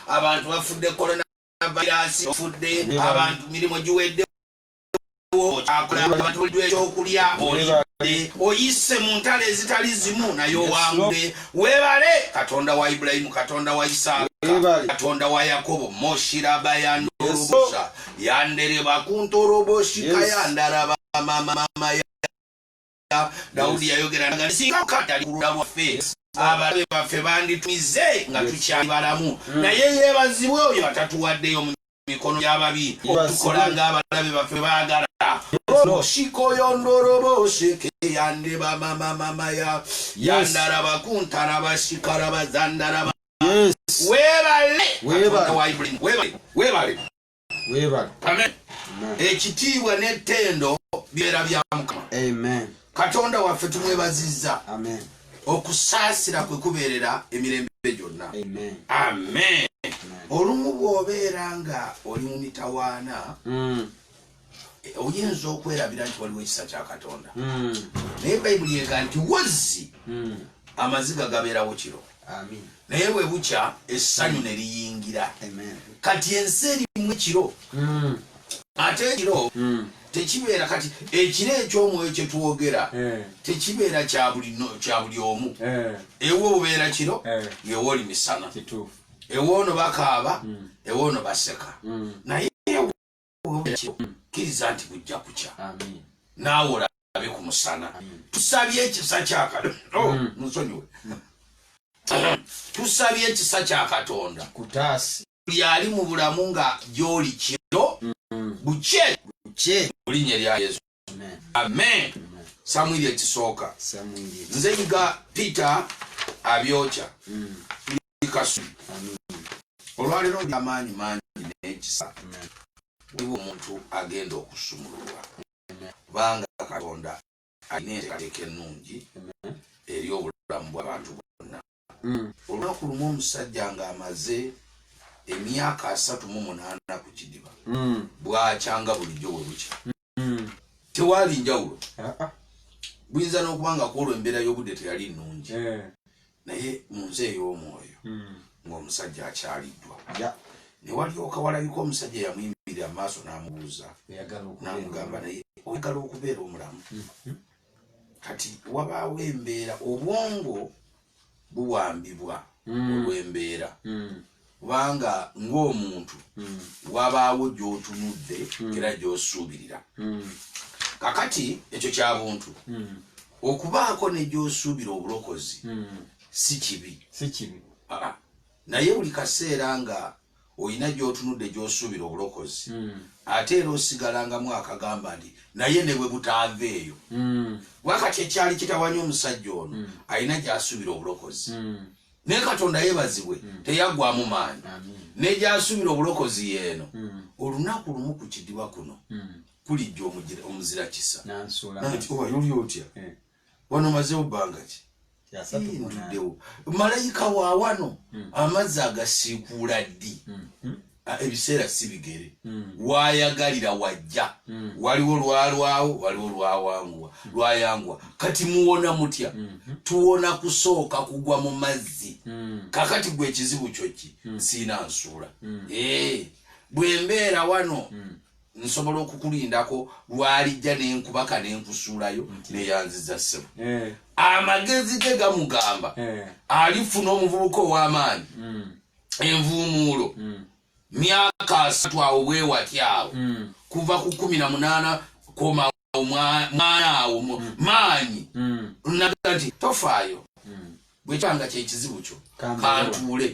Abantu bafudde corona virus ofudde abantu mirimo giwedde abantu ekyokulya oyise mu ntale ezitali zimu nayo wambule webale Katonda wa Ibrahimu Katonda wa Isaaka Katonda wa Yakobo moshira bayandorobosha yandere bakuntoroboshika yandaraba mama Daudi yayogera ngasinga katali kulaba face abalabe baffe banditumize nga tukyali balamu naye yebazibwe oyo atatuwaddeyo mu mikono y'ababi okukolanga abalabe baffe baagala shiko yondorobo shike yande mama ya yandaraba kuntaraba shikaraba zandaraba webale amen ekitiibwa n'ettendo byera bya Mukama amen Katonda waffe tumwebazizza amen okusaasira kwe kubeerera emirembe gyonna amen amen olumu bw'obeera nga oli mu mitawaana oyinza okwerabira nti waliwo ekisa kya Katonda naye Bayibuli ega nti wozzi amaziga gabeerawo kiro naye bwe bukya essanyu ne liyingira kati ensi erimu ekiro ate ekiro tekibeera kati ekiro eky'omwoyo kye tuwogera tekibeera kya buli omu ewo obubeera kiro yewo oli misana ewo ono bakaaba ewo ono baseka naye kkiriza nti bujja kukya naawe olabe ku musana tusabye ekisa kya Katonda musonyiwe tusabye ekisa kya Katonda buli ali mu bulamu nga gy'oli kiro bukye mu linnya lya Yesu amen Samwiri ekisooka nze yiga Peter abyokya kasu olwaliro amaanyi mangi n'ekisa waliwo omuntu agenda okusumululwa kubanga Katonda alina enteekateeka ennungi eri obulamu bw'abantu bonna. Olunaku lumu omusajja ng'amaze emyaka 38 ku kidiba bwakyanga bulijjo we bukya tewali njawulo. Buyinza n'okubanga kwolwo embeera y'obudde teyali nnungi naye mu nsi ey'omwoyo ng'omusajja akyaliddwa ne walyoka walabika omusajja yamuyimiririra amaaso n'amubuuza n'amugamba naye oyagala okubeera omulamu kati wabaawo embeera obwongo buwambibwa olw'embeera kubanga ng'omuntu wabaawo gy'otunudde era gy'osuubirira. Kakati ekyo kya buntu okubaako ne gy'osuubira obulokozi si kibi naye buli kaseera nga oyina gy'otunudde gy'osuubira obulokozi ate era osigalangamu akagamba nti naye ne bwe butanveeyo wakati ekyali kitawanya omusajja ono alina gy'asuubira obulokozi naye Katonda yeebazibwe teyaggwamu maanyi ne gy'asuubira obulokozi yeeno olunaku lumu ku kidiba kuno kulijja omuzira kisa nti oyoli otya wano mazeewo bbanga ki ntuddewo malayika wa wano amazzi agasiikuula ddi ebiseera si bigere waayagalira wajja waliwo lwalwawo waliwo lwayangwa kati muwona mutya tuwona kusooka kugwa mu mazzi kakati gwe ekizibu kyokki siina nsuula bwe mbeera wano nsobola okukulindako lwalijja n'enkubaka n'enkusuulayo neyanziza ssebo amagezi ge gamugamba alifuna omuvubuka ow'amaanyi envuumuulo myaka 3 awo bwe watyawo kuva ku 18 koma mwana awo maanyi naga nti tofaayo bwe kibanga kyekizibu kyo kantuule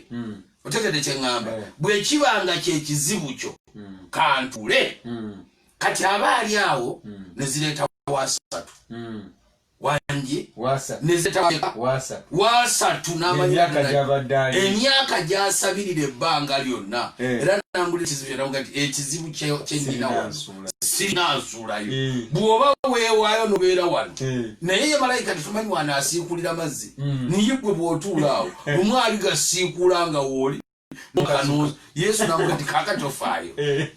otegedde kyeŋŋamba bwe kibanga kyekizibu kyo kantuule kati abaali awo ne zireeta wasatu wangi nezeta wasatu emyaka gyasabirira ebbanga lyonna era nambula ekizibu kyennyina wano sirina nsuulayo bw'oba weewaayo nobeera wano naye ye malayika tetumanyi wanaasiikulira mazzi niye gwe bw'otuula awo omwali gasiikuula nga wooli Yesu namuga nti kaakati tofaayo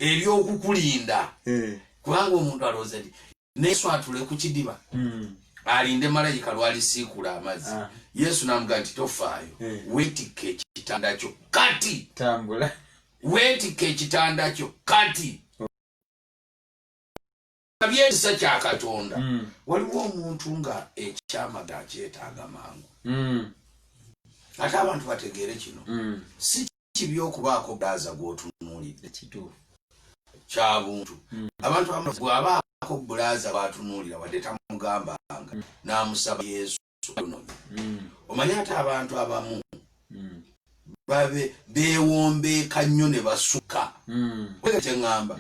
eby'okukulinda kubanga omuntu alowooza nti Yesu atule ku kidiba alinde malayika lwalisiikula amazzi Yesu namuga nti tofaayo weetikka ekitanda kyo kati tambula weetikka ekitanda kyo kati byekisa kya Katonda waliwo omuntu nga ekyamagga akyetaaga mangu ate abantu bategeere kino si kibi okubaako bulaaza gw'otunuulidde kituufu kya buntu abantu bw'abaako bulaaza bw'atunuulira wadde tamugambanga n'amusaba Yesu omanye ate abantu abamu beewombeeka nnyo ne basukka kyeŋŋamba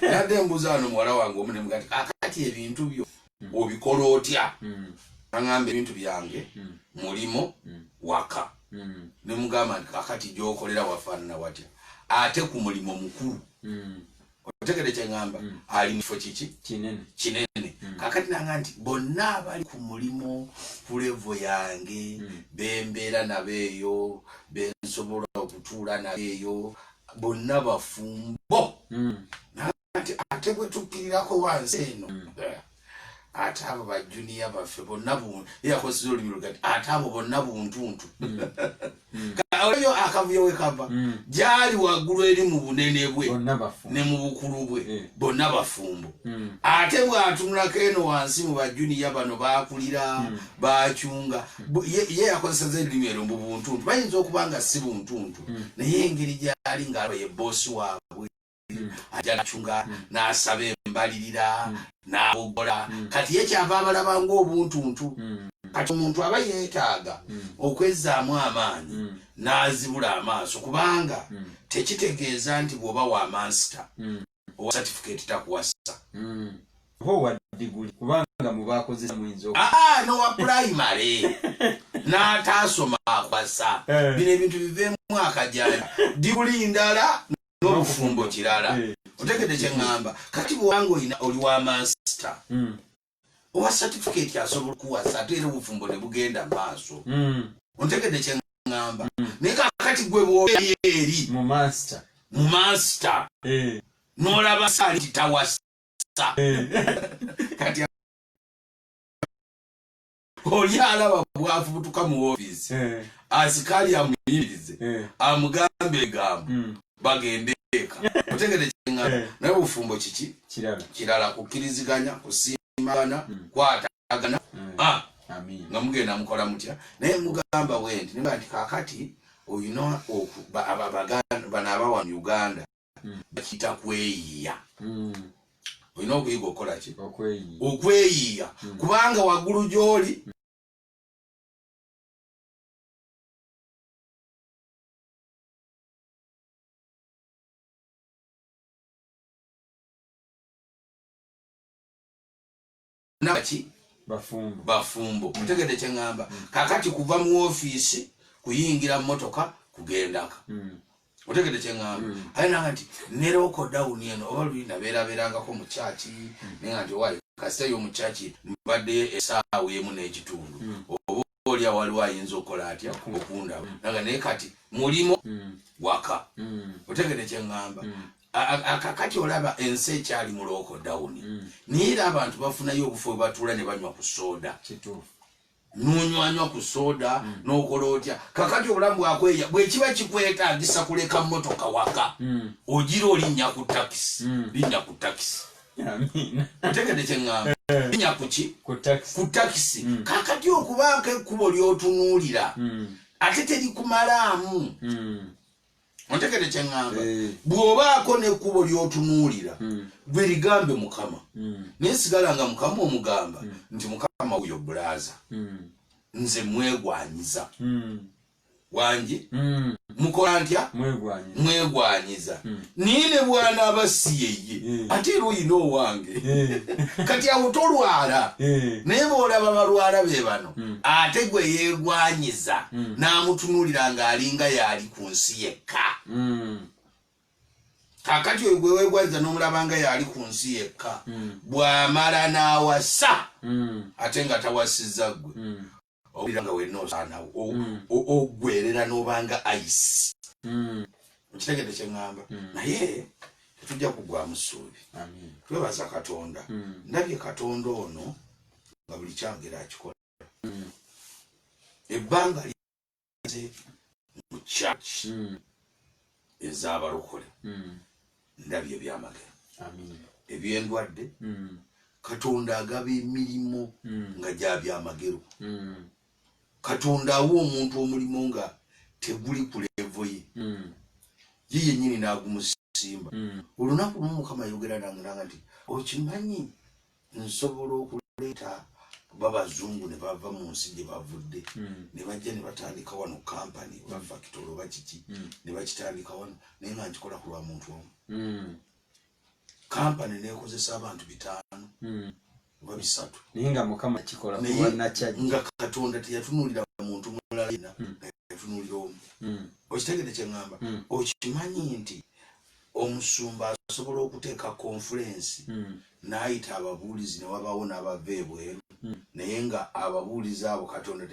yadde embuuza wano muwala wange omu nemuga nti akati ebintu byo obikola otya aŋŋamba ebintu byange mulimo waka nemugamba nti kakati gy'okolera wafaanana watya ate ku mulimo mukulu otegedde kyeŋŋamba ali mu kifo kiki kinene kakati nanga nti bonna abali ku mulimo ku levo yange bembeera nabeeyo bensobola okutuula nabeeyo bonna bafumbo nti ate bwe tukkirirako wansi eno ate abo bajuniya baffe bonna yakosiza olulimi lugati ate abo bonna buntuntu oyo akavuyo we kava gyali waggulu eri mu bunene bwe ne mu bukulu bwe bonna bafumbo ate bw'atunulako eno wansi mu bajuniya bano bakulira bacyunga ye yakozeseza erulimi ero mu buntuntu bayinza okuba nga si buntuntu naye engeri gyali ng'aba ye boosi waabwe ajja nacunga n'asaba embalirira n'abogola kati ye kyava abalaba ng'obuntuntu kati omuntu aba yeetaaga okwezzaamu amaanyi n'azibula amaaso kubanga tekitegeeza nti bw'oba wa mansita owa certificate takuwasa owa diguli kubanga mu bakozesa muyinza n'owa primary n'ataasoma akwasa bino ebintu biveemu akajanja diguli ndala n'obufumbo kirala otegedde kye ŋŋamba kati bw'obanga oli wa master owa certificate asobola okuwasa ate era obufumbo ne bugenda maaso ontegedde kye ŋŋamba naye kakati gwe bw'obeera eri mu master n'olaba saali titawasa kati oli alaba bwafubutuka mu ofiisi asikaali amuyimirize amugambe egambo bagende eka otegedde kye ŋŋamba naye obufumbo kiki kirala kukkiriziganya kusimbagana kwatagana nga mugenda mukola mutya naye mugamba bwenti niba nti kakati olina bano abawa mu Uganda bakiyita kweyiya olina okuyiga okukola ki okweyiya kubanga waggulu gy'oli naki bafumbo otegedde kye ŋŋamba kakati kuva mu ofiisi kuyingira mu motoka kugendaka otegedde kye ŋŋamba aye nanga nti ne lockdown eno oba luli nabeerabeerangako mu kyaki naye nga nti owaye kasitayo mu kyaki mbaddeyo essaawa emu n'ekitundu oba oli awaliwo ayinza okukola atya okundaba nanga naye kati mulimo waka otegedde kye ŋŋamba akakati olaba ensi ekyali mu lockdown naye era abantu bafunayo obufu bwe batuula ne banywa ku soda n'onywanywa ku soda n'okola otya kakati obulamu bwakweya bwe kiba kikwetaagisa kuleka mmotoka waka ogira olinnya ku takisi otegedde kye ŋŋamba linnya kuki ku takisi kakati okubaako ekkubo ly'otunuulira ate terikumalaamu ontegedde kye ŋŋamba bw'obaako n'ekkubo ly'otunuulira gwe ligambe Mukama naye sigala nga Mukama omugamba nti Mukama wuyo bulaaza nze mwegwanyiza wangi mukola ntya mwegwanyiza niye ne bw'anaaba si yeye ate era oyina owange kati awo tolwala naye bw'olaba balwala be bano ate gwe yeegwanyiza n'amutunuulira ng'alinga yaali ku nsi yekka kakati oyo gwe weegwanyiza n'omulaba nga yaali ku nsi yekka bw'amala n'awasa ate nga tawasizza ggwe owulira nga wenna osaana oggwerera n'obanga ayisi okitegedde kye ŋŋamba naye tetujja kugwamu ssuubi twebaza Katonda ndabye Katonda ono nga buli kyangera akikola ebbanga lize mu church ez'abalokole ndabye ebyamagero ebyendwadde Katonda agaba emirimu nga gya byamagero Katonda awa omuntu omulimu nga teguli ku levo ye ye yennyini n'agumusimba olunaku lumu Mukama yogera nange nti okimanyi nsobola okuleeta babazungu ne bava mu nsi gye bavudde ne bajja ne batandika wano kampani oba fakitolo oba kiki ne bakitandika wano naye nga nkikola ku lwa muntu omu kampani neekozesa abantu 5 oba 3 naye nga Mukama kikola kuba nakyajja nga Katonda teyatunuulira muntu mulala yena yatunuulira omu okitegedde kye ŋŋamba okimanyi nti omusumba asobola okuteeka conference n'ayita ababuulizi ne wabaawo n'abava ebweru naye nga ababuulizi abo Katonda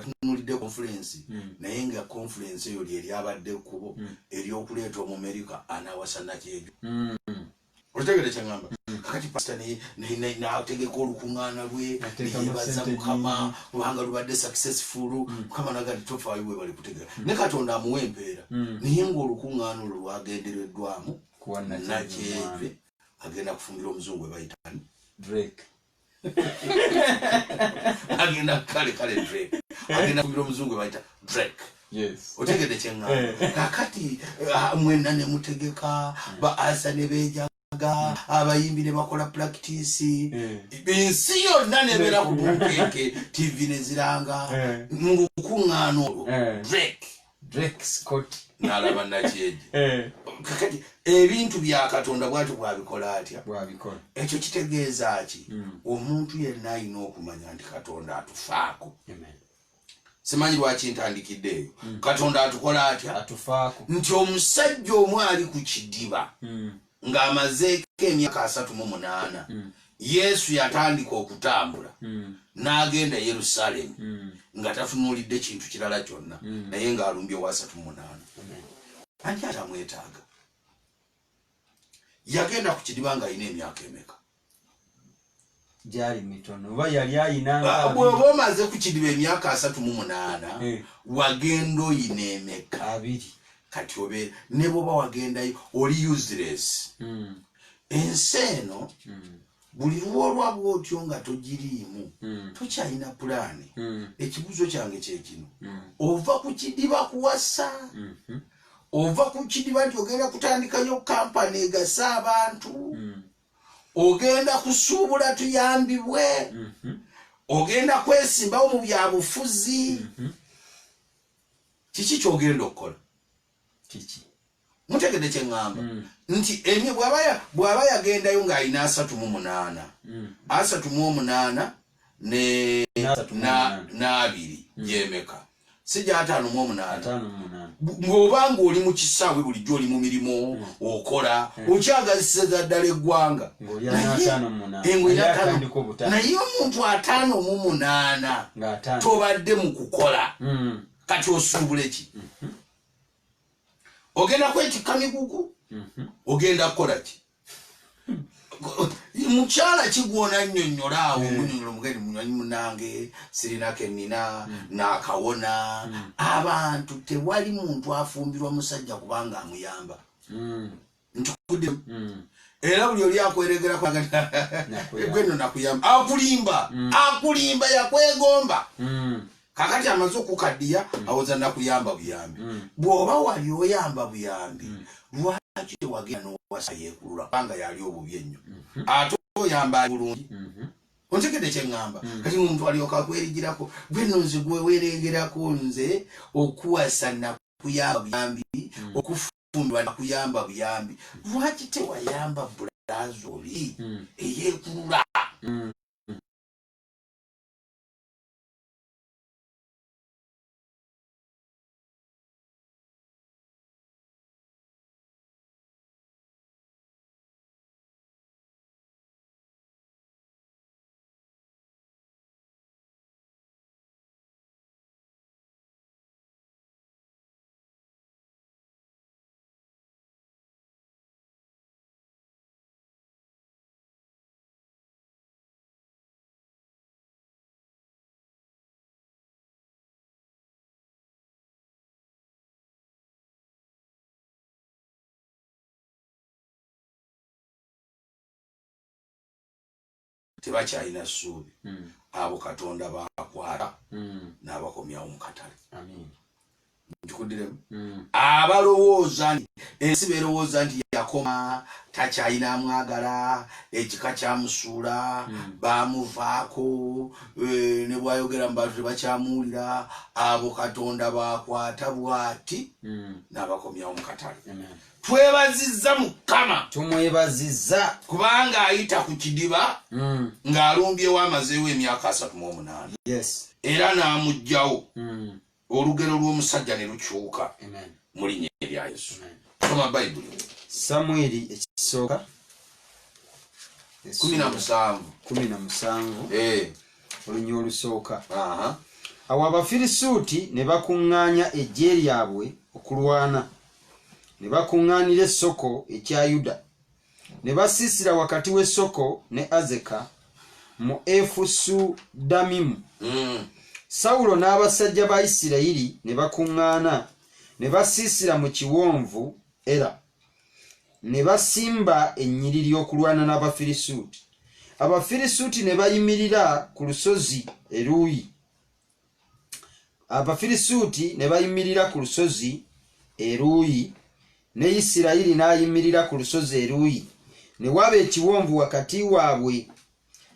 tunuulidde conference naye nga conference eyo ly'eryabadde ekkubo ery'okuleeta Omumerika anaawasa nakyejo okitegedde kye ŋŋamba kakati pasita n'ategeka olukuŋŋaana lwe neyeebaza Mukama lubanga lubadde successful Mukama naga nti tofaayo bwe bali kutegera ne Katonda amuwa empeera naye ng'olukuŋŋaana olwo lwagendereddwamu nakyeve agenda kufumbira omuzungu we bayitani Drake agenda kale Drake agenda kufumbira omuzungu we bayita Drake otegedde kye ŋŋamba kakati mwenna ne mutegeka ba asa ne beeja abayimbi ne bakola practice ensi yonna nebeera ku bunkenke TV ne ziranga mu lukuŋŋaana olwo Drake Scott n'alaba nakyeje kakati ebintu bya Katonda bw'atyo bwabikola atya bwabikola ekyo kitegeeza ki omuntu yenna alina okumanya nti Katonda atufaako simanyi lwaki ntandikidde eyo Katonda atukola atya atufaako nti omusajja omu ali ku kidiba ng'amazeeko emyaka 38 Yesu yatandika okutambula n'agenda Yerusalemu nga tafunuulidde kintu kirala kyonna naye ng'alumbye wa 38 ani atamwetaaga yagenda ku kidiba ng'alina emyaka emeka gyali mitono oba yali ayina bw'oba omaze ku kidiba emyaka 38 wagenda oyina emeka abiri kati obeera ne bw'oba wagendayo oli useless ensi eno buli lwolwa bw'otyo nga togiriimu tokyalina pulaani ekibuzo kyange kyekino ova ku kidiba kuwasa ova ku kidiba nti ogenda kutandikayo kampani egasa abantu ogenda kusuubula tuyambibwe ogenda kwesimbawo mu byabufuzi kiki kyogenda okukola kiki mutegedde kye ŋŋamba nti emye bw'aba yagendayo ng'alina 38 n'abiri gyemeka si gya 58 ng'oba ng'oli mu kisaawe bulijjo oli mu mirimu okola okyagazisiza ddala eggwanga naye omuntu 58 tobadde mu kukola kati osuubula ki ogenda kwetikka migugu ogenda kukola ki mukyala kigwona nnyonnyola awo munyonnyola mugeni munywanyi munange sirinako ennina n'akawona abantu tewali muntu afumbirwa musajja kubanga amuyamba ntukudde era buli oli akweregerako gweno nakuyamba akulimba yakwegomba kakati amaze okukaddiya awoza nakuyamba buyambi bw'oba wali oyamba buyambi lwaki tewagenda n'owasa yeekulula kubanga yali obubi ennyo ate oyamba bulungi ontegedde kye ŋŋamba kati omuntu alyoka akwerigirako gweno nze gweweregerako nze okuwasa nakuyamba buyambi okufumbirwa nakuyamba buyambi lwaki tewayamba bulazi oli eyeekulula tebakyalina ssuubi abo Katonda bakwata n'abakomyawo mu katale nkikuddiremu abalowooza nti ensi berowooza nti yakoma takyalina amwagala ekika kyamusuula bamuvaako ne bwayogera mu bantu tebakyamuwulira abo Katonda bakwata bw'ati n'abakomyawo mu katale twebazizza Mukama tumwebazizza kubanga ayita ku kidiba ng'alumbyewo amazeewo emyaka 38 era n'amuggyawo olugero lw'omusajja ne lukyuka mu linnya erya Yesu soma Bayibuli Samwiri ekisooka 17 olunya olusooka awo Abafirisuuti ne bakuŋŋaanya eggye lyabwe okulwana ne bakuŋŋaanira essoko ekya Yuda ne basiisira wakati w'essoko ne Azeka mu Efusudamimu. Sawulo n'abasajja ba Isirayiri ne bakuŋŋaana ne basiisira mu kiwonvu Era ne basimba ennyiriri okulwana n'Abafirisuuti. Abafirisuuti ne bayimirira ku lusozi eruuyi. Abafirisuuti ne bayimirira ku lusozi eruuyi ne Isirayiri n'ayimirira ku lusozi eruuyi. Ne waba ekiwonvu wakati waabwe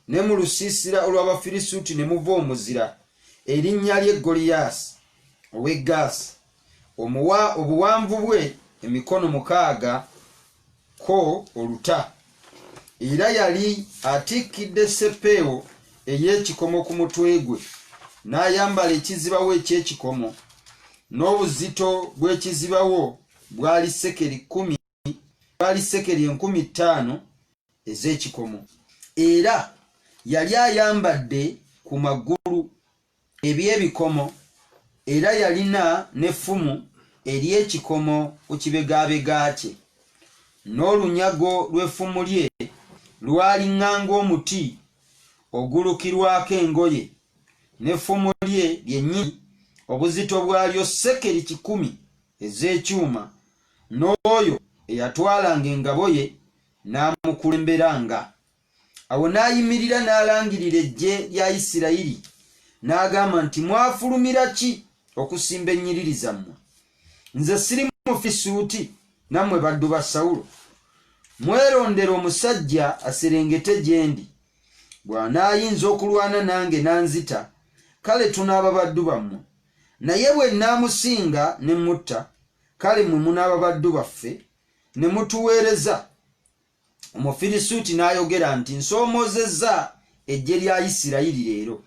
ne mu lusiisira olw'Abafirisuuti ne muva omuzira erinnya lye Goliyaasi ow'e Gaasi. obuwanvu bwe emikono 6 ko oluta. Era yali atikkidde seppeewo ey'ekikomo ku mutwe gwe, n'ayambala ekizibawo eky'ekikomo, n'obuzito bw'ekizibawo bwali sekeri 50 ez'ekikomo. Era yali ayambadde ku magulu eby'ebikomo, era yalina n'effumu ery'ekikomo ku kibegabega kye, n'olunyago lw'effumu lye lwali ŋŋanga omuti ogulukirwako engoye, n'effumu lye lyennyini obuzito bwalyo sekeri 10 ez'ekyuma, n'oyo eyatwalanga engabo ye n'amukulemberanga. Awo n'ayimirira n'alangirira eggye lya Isirayiri n'agamba nti, mwafulumira ki okusimba ennyiriri zammwe? Nze siri Mufirisuuti, nammwe baddu ba Sawulo. Mwerondera omusajja aserengete gye ndi. Bw'anaayinza okulwana nange n'anzita, kale tunaaba baddu bammwe. Naye bwe nnaamusinga ne mutta, kale mwe munaaba baddu baffe ne mutuweereza. Omufirisuuti n'ayogera nti, nsoomozezza eggye lya Isirayiri leero.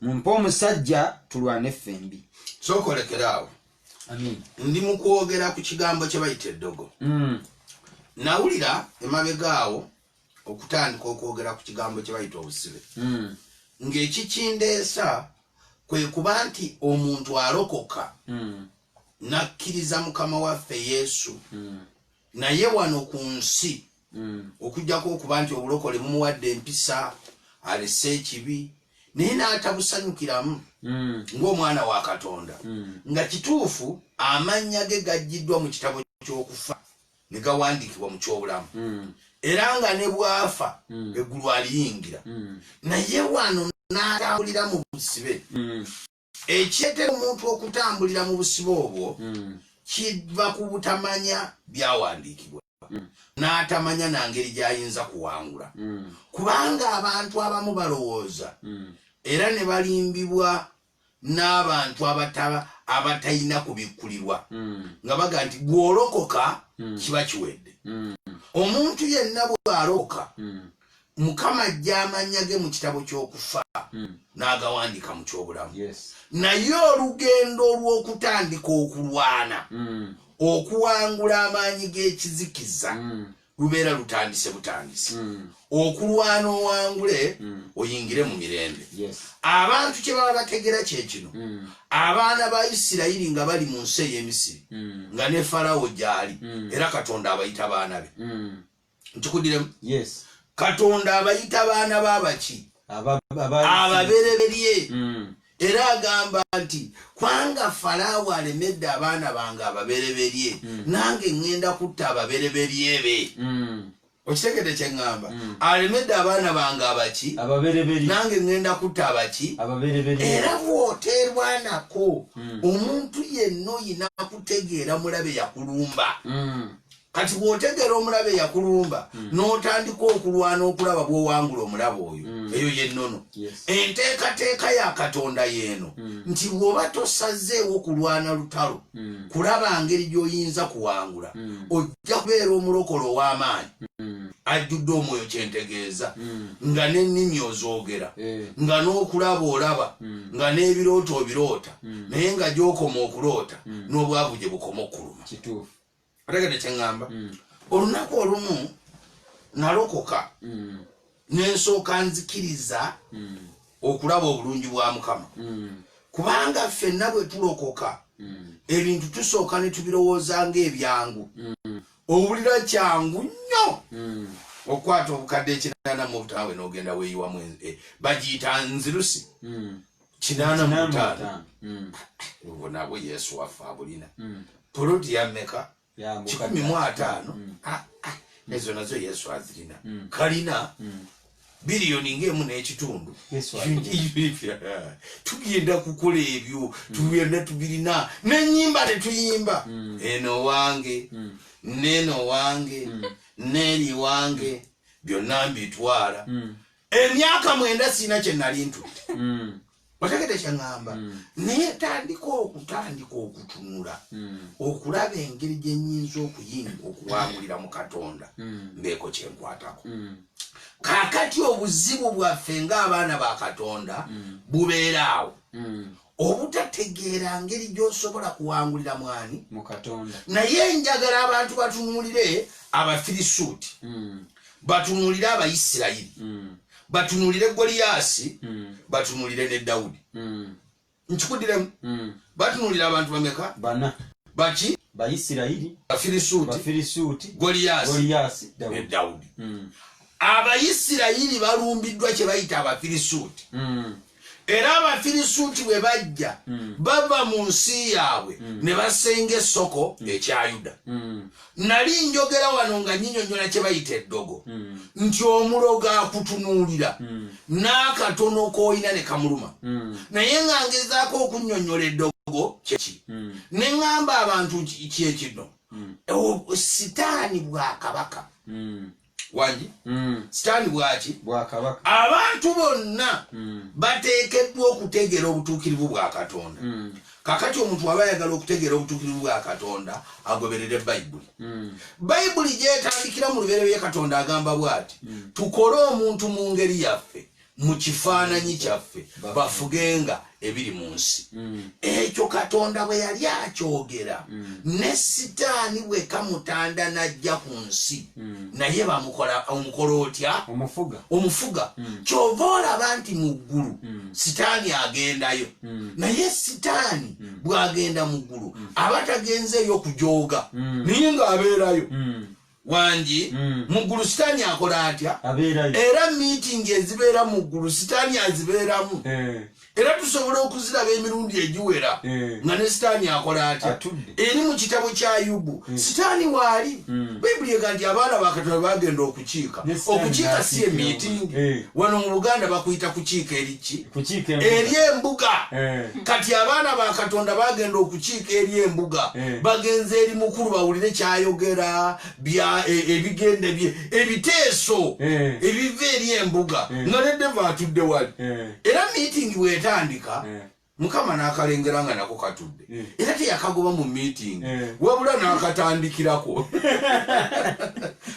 Mumpe omusajja tulwane ffembi. Sookolekeraawo. Amin. Ndi mu kwogera ku kigambo kye bayita eddogo. Nawulira emabegaawo okutandika okwogera ku kigambo kye bayita obusibe. Ng'ekikindeesa kwe kuba nti omuntu alokoka n'akkiriza Mukama waffe Yesu, naye wano ku nsi okujjako okuba nti obulokole bumuwadde empisa, alese ekibi, naye n'atabusanyukiramu ng'omwana wa Katonda. Nga kituufu amannya ge gaggiddwa mu kitabo ky'okufa ne gawandiikibwa mu ky'obulamu, era nga ne bwafa eggulu aliyingira. Naye wano n'atambulira mu busibe. Ekyetera omuntu okutambulira mu busibe obwo kiva ku butamanya byawandiikibwa, n'atamanya na ngeri gy'ayinza kuwangula. Kubanga abantu abamu balowooza era ne balimbibwa n'abantu abatalina kubikkulirwa, nga baga nti bw'olokoka kiba kiwedde. Omuntu yenna bw'alokoka, Mukama ajja amannya ge mu kitabo ky'okufa n'agawandiika mu ky'obulamu. Naye olugendo olw'okutandika okulwana, okuwangula amaanyi g'ekizikiza, lubeera lutandise butandise. Okulwana owangule, oyingire mu mirembe. Abantu kye baba bategera kye kino, abaana ba Isirayiri nga bali mu nsi ey'Emisiri, nga ne Falawo gy'ali, era Katonda abayita baana be. Nkikuddiremu? Katonda abayita baana b'abaki? Ababereberye. Era agamba nti, kwanga Falawo alemedde abaana bange ababereberye, nange ngenda kutta ababereberye be. Okitegedde kye ŋŋamba? Alemedde abaana bange abaki? Nange ngenda kutta abaki? Era bw'oteerwanako, omuntu yenna oyina kutegeera mulabe yakulumba. Kati bw'otegeera omulabe yakulumba, n'otandika okulwana okulaba bw'owangula omulabe oyo, eyo yennono. Enteekateeka ya Katonda yeeno, nti bw'oba tosazeewo kulwana lutalo, kulaba ngeri gy'oyinza kuwangula, ojja kubeera omulokole ow'amaanyi, ajjudde omwoyo kyentegeeza, nga n'ennimi ozoogera, nga n'okulaba olaba, nga n'ebirooto obiroota, naye nga gy'okoma okuloota, n'obwavu gye bukoma okuluma. Otegedde kye ŋŋamba? Olunaku olumu nalokoka n'ensooka nzikiriza okulaba obulungi bwa Mukama. Kubanga ffenna bwe tulokoka, ebintu tusooka ne tubirowooza ng'ebyangu. Owulira kyangu nnyo okwata obukadde 80 mu butaawe n'ogenda weeyiwamu, bagiyita nzirusi 85. Obwo nabwe Yesu waffe abulina. Puloti ya mmeka? 15. Ezo nazo Yesu azirina. Kalina biliyoni ng'emu n'ekitundu. Tugenda kukola ebyo, tugenda tubirina, n'ennyimba ne tuyimba. Eno wange, neno wange, neri wange, byonna mbitwala. Emyaka 9 sina kye nali ntutte. otegedde kyangamba naye tandika okutunula okulaba engeri gye nnyinza okuwangulira mu Katonda mbeeko kyenkwatako. Kaakati obuzibu bwaffe ng'abaana ba Katonda bubeeraawo obutategeera ngeri gy'osobola kuwangulira mwani mu Katonda. Naye njagala abantu batunuulire Abafirisuuti, batunuulire Abayisirayiri, batunuulire Goliyasi, batunuulire ne Dawudi. Nkikuddiremu batunuulire abantu bameka? Bana. Baki? Bayisirayiri, Abafirisuuti, Goliyasi ne Dawudi. Abayisirayiri balumbiddwa kye bayita Abafirisuuti. Era Abafirisuuti bwe bajja bava mu nsi yaabwe ne basenga essoko ekya Yuda. Nali njogera wano nga nyinyonnyola kye bayita eddogo nti omulogo akutunuulira n'akatono k'olina ne kamuluma. Naye nga ngezaako okunnyonnyola eddogo kyeki ne ŋŋamba abantu kyekino Sitaani bwakabaka. Wanji Sitaani bwaki? Bwakabaka. Abantu bonna bateekeddwa okutegeera obutuukirivu bwa Katonda. Kakati omuntu aba ayagala okutegeera obutuukirivu bwa Katonda agoberere Bayibuli. Bayibuli gyetandikira mu lubereberye Katonda agamba bw'ati tukole omuntu mu ngeri yaffe mu kifaananyi kyaffe bafugenga ebiri mu nsi. Ekyo Katonda bwe yali akyogera ne Sitaani bwe kamutanda n'ajja ku nsi naye bamukola omukolo otya? Omufuga. Kyova olaba nti mu ggulu Sitaani agendayo naye Sitaani bw'agenda mu ggulu aba tagenzeeyo kujooga naye ng'abeerayo. Wanji mu ggulu Sitaani akola atya? Era miitingi ezibeera mu ggulu Sitaani azibeeramu. Era tusobola okuziraba emirundi egiwera nga ne Sitaani akola atya? Eri mu kitabo kya Ayubu Sitaani waali. Bayibuli ega nti abaana ba Katonda bagenda okukiika. Okukiika si emiitingi. Wano mu Buganda bakuyita kukiika eriki? Eri embuga. Kati abaana ba Katonda bagenda okukiika eri embuga bagenze eri mukulu bawulire kyayogera ebigende bye ebiteeso ebiva eri embuga nga ne Deva atudde wali. Era miitingi bwetandika Mukama n'akalengera nga nako katudde era teyakagoba mu miitingi wabula n'akatandikirako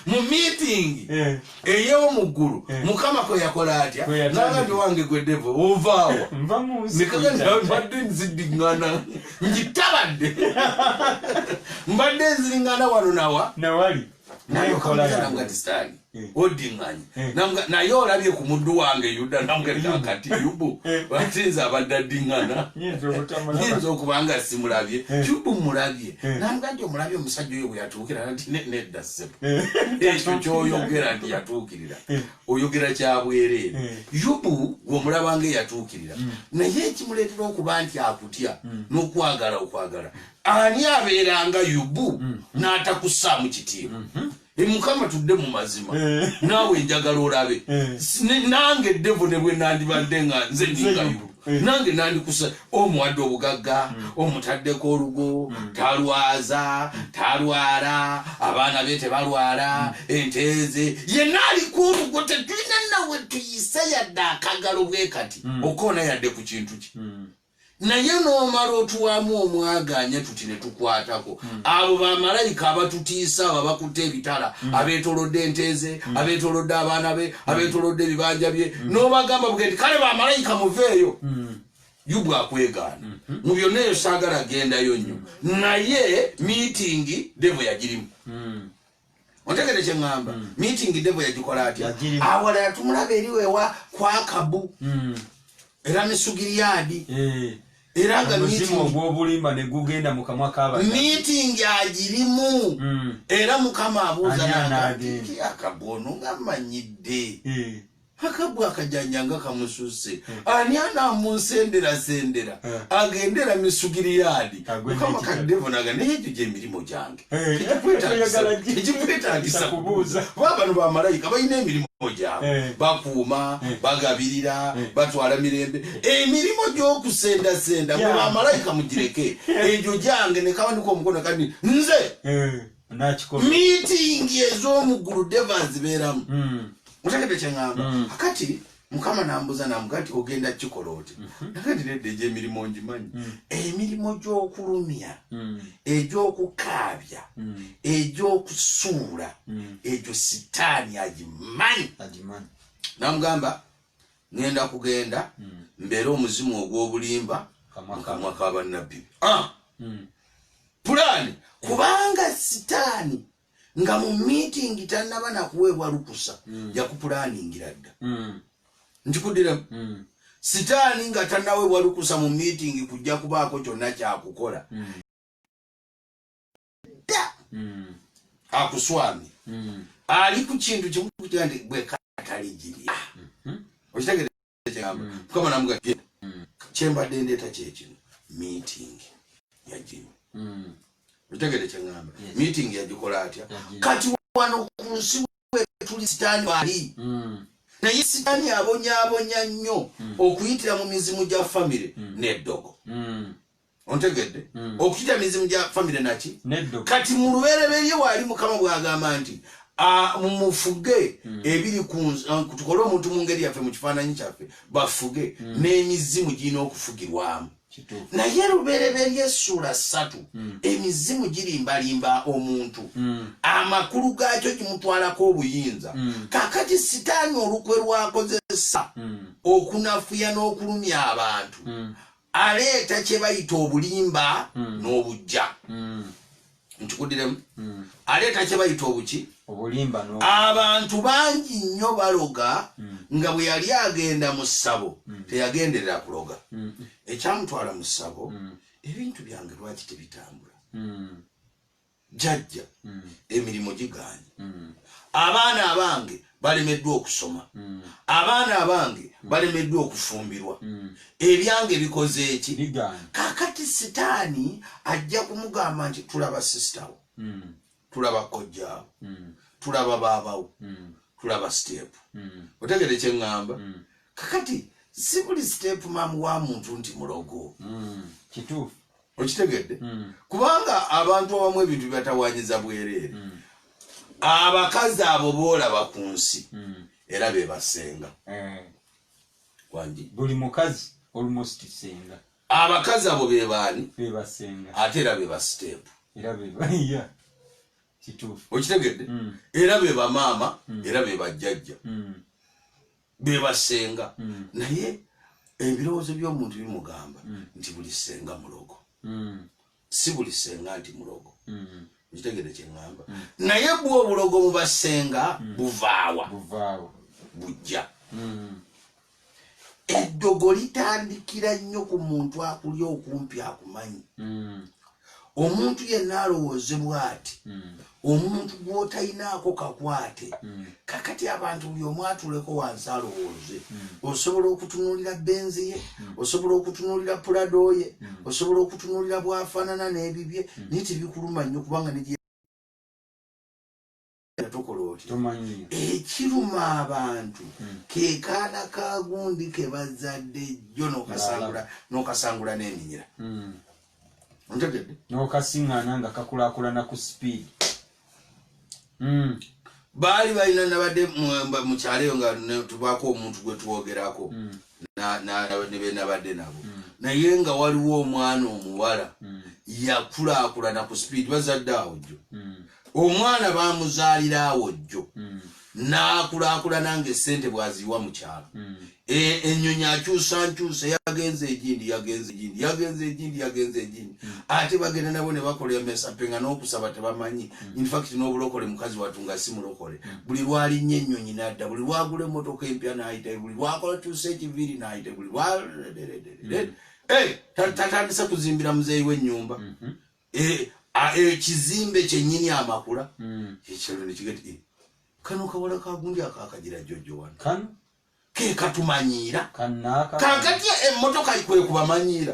mu miitingi ey'omu ggulu. Mukama kwe yakola atya? N'agati wange gwe Deva ovaawa nekagenda mbadde nzidiŋŋana ngitabadde mbadde nziriŋŋana wano nawali nayokalaangati Sitaani odiŋŋanye naye olabye ku muddu wange Yuda namugenda kati Yubu batinza abadde addiŋŋana yinza okubanga simulabye Yubu mulabye namuga nti omulabye omusajja oyo bwe yatuukira nti nedda ssebo ekyo kyoyogera nti yatuukirira oyogera kyabwereere. Yubu gweomulabanga eyatuukirira naye ekimuleetera okuba nti akutya n'okwagala ani abeeranga Yubu n'atakussaamu kitiibwa? Mukama tudde mu mazima naawe njagala olabe nange Deva ne bwe nandibadde nga nze ndinga Yubu nange nandikusa omuwadde obugagga omutaddeko olugo talwaza talwala abaana be tebalwala enteeze yenna aliko olugo tetulina nawe tuyise yadde akagalo bwe kati okoona yadde ku kintu ki naye n'omala otuwamu omwaganya tuti ne tukwatako abo bamalayika abatutiisa abo abakutte ebitala abeetolodde enteeze abeetolodde abaana be abeetolodde ebibanja bye n'obagamba bwe nti kale bamalayika muveeyo. Yubu akwegaana mu byonna eyo saagala gendayo nnyo naye miitingi Deva yagirimu. Otegedde kye ŋŋamba? Miitingi Deva yagikola atya? Awalala tumulaba eriwewa kwa Akabu era Misugiriyadi era nga ogw'obulimba ne gugenda mu kamwa k'abantu miitingi agirimu era Mukama abuuza nagati Akabu ono ng'amanyidde Akabu akajanja kamususse ani anaamunsendera agendera Misugiriyadi. Mukama kaddevo naga naye ekyo gy'emirimu gyange ekikwetagisa kubuuza bano bamalayika balina emirimu gyabwe bakuuma bagabirira batwala mirembe emirimu gy'okusendasenda bwe bamalayika mugireke egyo gyange ne kawanika omukono kati nze miitingi ez'omuggulu Deva nzibeeramu. Mutegedde kye ŋŋamba? Akati mukama nambuza namugati ogenda kikola oti nakati nedde je emirimu ngimanyi emirimu gy'okulumya egy'okukaabya egy'okusuula egyo sitaani agimanyi namugamba ngenda kugenda mbeere omuzimu ogw'obulimba mu kamwa k'abannabbi pulaani kubanga sitaani nga mu meeting tannaba nakuweebwa lukusa yakupulaaningira dda nkikuddira sitaani nga tannaweebwa lukusa mu meeting kujja kubaako kyonna kyakukola dda akuswamye ali ku kintu kimu kutya nti bwe kataligirya okitegeera kyegamba mukama namuga kyembadde ndeeta kyekino meeting yagino okitegeera kyegamba meeting yagikola atya kati wano ku nsi tuli sitaani ali naye sitaani abonyaabonya nnyo okuyitira mu mizimu gya famire n'eddogo ontegedde okuyitira mizimu gya famire naki kati mu lubereberye waali mukama bw'agamba nti mumufuge ebiri tukole omuntu mu ngeri yaffe mu kifaananyi kyaffe bafuge n'emizimu girina okufugirwamu naye lubereberye essula 3 emizimu girimbalimba omuntu amakulu gaakyo gimutwalako obuyinza kakati sitaani olukwe lwakozesa okunafuya n'okulumya abantu aleeta kye bayita obulimba n'obujja nkikuddiremu aleeta kye bayita obuki abantu bangi nnyo baloga nga bwe yali agenda mu ssabo teyagenderera kuloga ekyamutwala mu ssabo ebintu byange lwaki tebitambula jjajja emirimu giganye abaana abange balemeddwa okusoma abaana abange balemeddwa okufumbirwa ebyange bikoze eki kakati sitaani ajja kumugamba nti tulaba sisitawo tulaba kojjaawo tulaba baabawo tulaba siteepu otegere kyeŋŋamba kakati si buli siteepu maamu wa muntu nti mulogo kituufu okitegedde kubanga abantu abamu ebintu byatawanyiza bwereere abakazi abo boolaba ku nsi era be basenga wangi buli mukazi almost senga abakazi abo be baani be basenga ate era be basiteepu era be baya kituufu okitegedde era be bamaama era be bajjajja be basenga naye ebirowoozo by'omuntu bimugamba nti buli senga mulogo si buli senga nti mulogo okitegedde kyeŋŋamba naye bwe obulogo mu basenga buvaawa bujja eddogo litandikira nnyo ku muntu akuli okumpi akumanyi omuntu yenna alowoozebwa ati omuntu gw'otalinaako kakwate kakati abantu buli omu atuleko wansi alowooze osobola okutunuulira benzi ye osobola okutunuulira pulado ye osobola okutunuulira bwafaanana n'ebibye naye tebikuluma nnyo kubanga ne tokola oti ekiruma abantu ke kaana ka gundi ke bazadde jjo n'okasangula n'eminyira ontegedde n'okasiŋŋaana nga kakulaakulana ku sipiidi baali balina nabadde mu kyalo eyo nga tubaako omuntu gwe twogerako ne benabadde nabo naye nga waliwo omwana omuwala yakulaakulana ku sipiidi bazadde awo jjo omwana bamuzaalira awo jjo n'akulaakulana ng'essente bwaziwa mu kyalo ennyonyi akyusankyusa yagenze egindi ate bagenda nabo ne bakola emesape nga n'okusaba tebamanyi infact n'obulokole mukazi watu nga si mulokole buli lwalinnyo ennyonyi n'adda buli lwagula emmotoka empya n'ayita buli lwakola kyusa ekiviiri n'ayita buli tatandise kuzimbira muzeeyi w'ennyumba ekizimbe kyennyini amakula ekyalo nekigati kano kawala kagundi akakagira jjojjo wano kano ke katumanyiira kakati emmotoka kwe kubamanyiira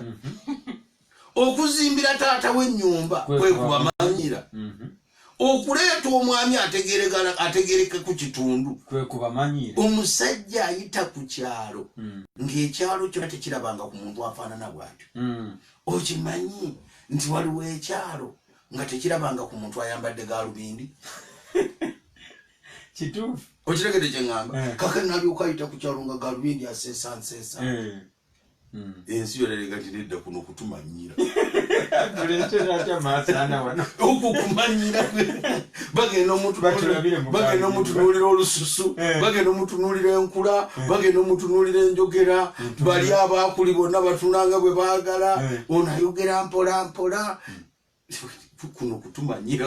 okuzimbira taata w'ennyumba kwe kubamanyiira okuleeta omwami ategereke ku kitundu kwe kubamanyiira omusajja ayita ku kyalo ng'ekyalo kyonna tekirabanga ku muntu afaanana bw'atyo okimanyi nti waliwo ekyalo nga tekirabanga ku muntu ayambadde gaalubindi kituufu okitegedde kye ŋŋamba kaka nalyoka ayita ku kyalo nga galubindi aseesa ensi yolerega nti nedda kuno kutumanyira okukumanyira bagenda omutunuulira olususu bagenda omutunuulira enkula bagenda omutunuulira enjogera bali abaakuli bonna batunanga bwe baagala ono ayogera mpola mpola kuno kutumanyira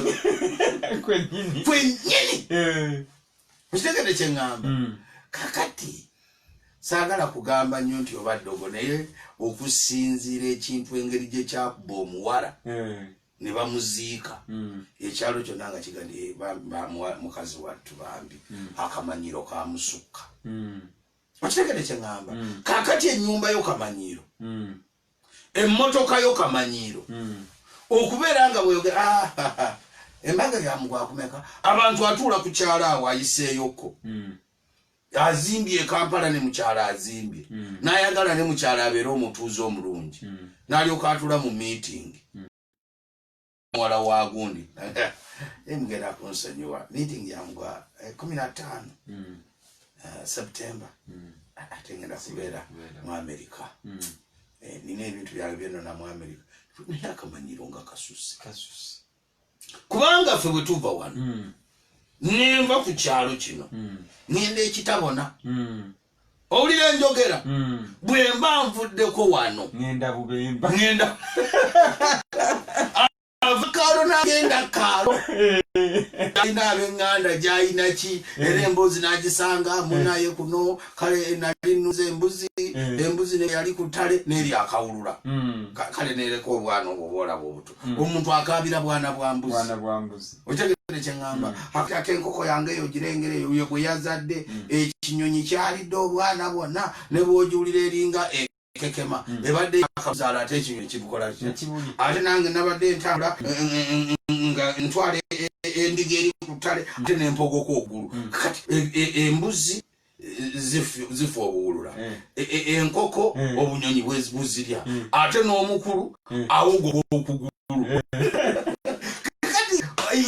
kwennyini okitegedde kye ŋŋamba kakati saagala kugamba nnyo nti oba ddogo naye okusinziira ekintu engeri gye kyakuba omuwala ne bamuziika ekyalo kyonna nga kigandi mukazi wattu bambi akamanyiro kamusukka okitegedde kye ŋŋamba kakati ennyumba yo kamanyiiro emmotoka yo kamanyiiro okubeera nga bweyogera embaga yamugwakumeka abantu atuula ku kyalo awo ayiseeyoko azimbye Kampala ne mukyala azimbye n'ayagala ne mukyala abeere omutuuze omulungi n'alyoka atula mu meeting muwala wa gundi emugenda kunsonyiwa meeting yamugwa 15 September ate ngenda kubeera mu America nina ebintu byawe byonna mu America naye akamanyiro nga kasusse kubanga ffe bwe tuva wano nenva ku kyalo kino ngenda ekitabona owulira enjogera bwe mba nvuddeko wano ngenda avakalo nagenda kalo alina ab'eŋŋanda gy'alina ki era emboozi n'agisanga munaye kuno kale nali nnuza embuzi ne yali ku ttale n'eri akawulula kale neereka obwana obwo bwolaba obuto omuntu akaabira bwana bwa mbuzi okitegedde kye ŋŋamba ate enkoko yange eyo girengera eyo bwe yazadde ekinyonyi kyalidde obwana bwonna ne bw'ogiwulira eringa kekema ebadde akazaala ate ekinyonyi kibukola ate nange nabadde ntambula nga ntwala endiga eri ku ttale ate nempogoko ogulu kati embuzi zifa obuwulula enkoko obunyonyi buzirya ate n'omukulu awogoba okugulu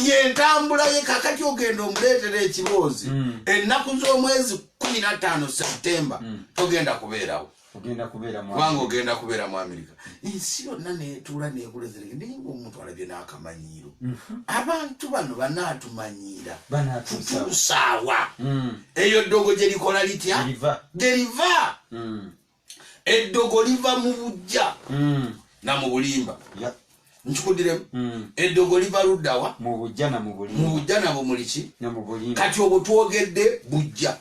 yentambula ye kakati ogenda omuleetera ekiboozi ennaku z'omwezi 15 Septemba togenda kubeerawo kubanga ogenda kubeera mu Amerika ensi yonna netuula nekulezereke naye ngaomuntu alabye n'akamanyiiro abantu bano banaatumanyira tutusaawa eyo ddogo gye likola litya geriva eddogo liva mu bujja na mu bulimba nkikudiremu eddogo liva luddawa mu bujja nabwo muliki kati obwo twogedde bujja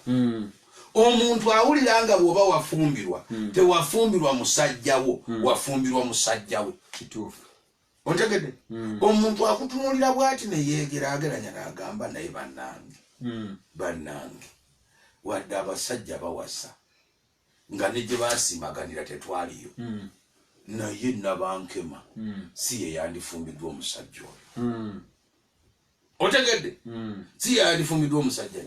omuntu awulira nga bw'oba wafumbirwa tewafumbirwa musajjawo wafumbirwa musajjawe kituufu ontegedde omuntu akutunuulira bw'ati neyeegeraageranya n'agamba naye bannange wadde abasajja bawasa nga ne gye baasimaganira tetwaliyo naye nabankema si ye yandifumbiddwa omusajja oyo otegedde si ye yandifumbiddwa omusajja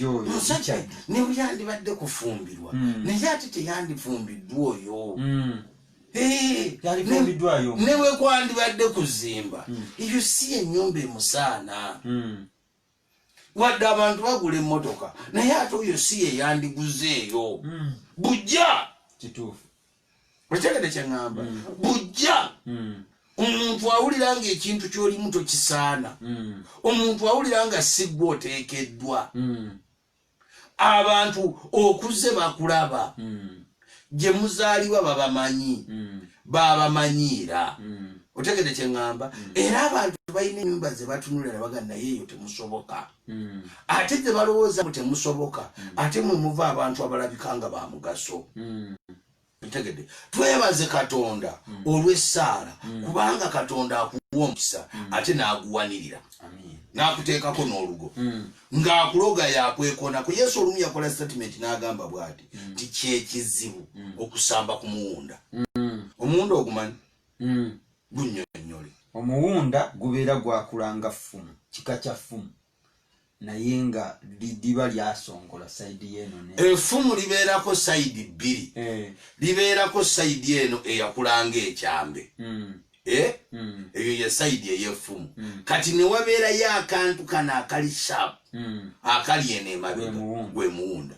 oyo musajja ne yandibadde kufumbirwa naye ate teyandifumbiddwa oyo newe kwandibadde kuzimba eyo si ennyumba emusaana wadde abantu bagula emmotoka naye ate oyo si ye yandiguzeeyo bujja kituufu okitegedde kye ŋŋamba bujja omuntu awulira nga ekintu ky'olimu tokisaana omuntu awulira nga si gwe oteekeddwa abantu okuze bakulaba gye muzaalibwa babamanyiira otegedde kye ŋŋamba era abantu balina ennyumba ze batunulira bagana naye eyo temusoboka ate ze balowooza mu temusoboka ate mwe muva abantu abalabika nga ba mugaso tegedde twebaze Katonda olw'essaala kubanga Katonda akuwa omukisa ate n'aguwanirira n'akuteekako n'olugo ng'akuloga yakwekona ku Yesu olumu yakola statement n'agamba bw'ati nti kyekizibu okusamba ku muwunda omuwunda ogumanyi gunnyonnyole omuwunda gubeera gwakulanga ffumu kika kya ffumu naye nga lidiba lyasongola saidi yeno effumu libeerako saidi bbiri libeerako saidi eno eyakulanga ekyambe eyo ya side eyefumu kati ne wabeera ya akantu kana akali sharp akali ene mabega gwe muwunda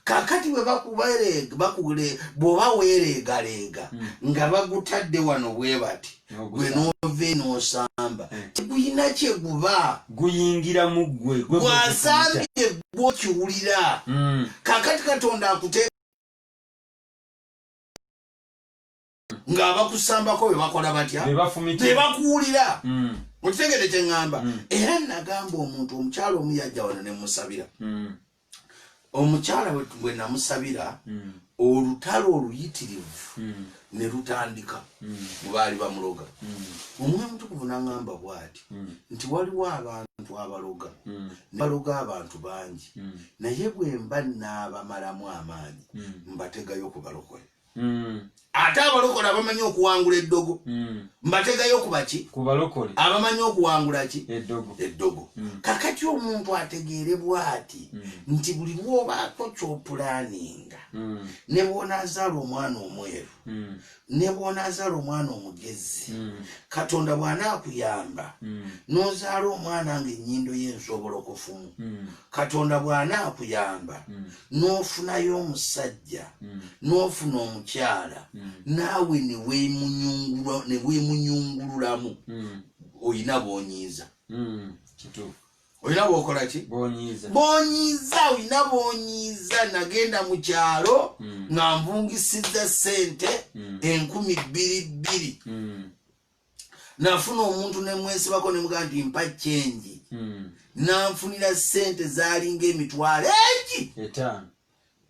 kakati bwe bwoba weeregalega nga bagutadde wano bwe bati gwe nove n'osamba teguyina kye guba guyingira mu gwe gwasambye gwokiwulira kakati Katonda akute nga abakusambako bwe bakola batya be bakuwulira mukitegedde kye ŋŋamba era nagamba omuntu omukyala omu yajja wano ne musabira omukyala bwe namusabira olutalo oluyitirivu ne lutandika mu baali bamuloga omwe mutukuvu n'aŋŋamba bw'ati nti waliwo abantu abaloga ne baloga abantu bangi naye bwe mba n'abamalamu amaanyi mbategayo kubalokole ate abalokole abamanyi okuwangula eddogo mbategayo kubaki kubalokole abamanyi okuwangula ki eddogo kakati omuntu ategeere bw'ati nti buli lwobaako kyopulaninga ne bw'onaazaala omwana omweru ne bw'onaazaala omwana omugezi Katonda bw'anaakuyamba n'ozaala omwana ng'ennyindo y'ensobolokofumu Katonda bw'anaakuyamba n'ofunayo omusajja n'ofuna omukyala naawe ne weemunyungululamu oyina b'onyiiza oyina b'okola ki b'onyiiza oyina b'onyiiza nagenda mu kyalo nga nvungisizza ssente 2,200 nafuna omuntu ne mwesibako ne mugamba nti mpa chenji nanfunira ssente zaalinga emitwalo egi 5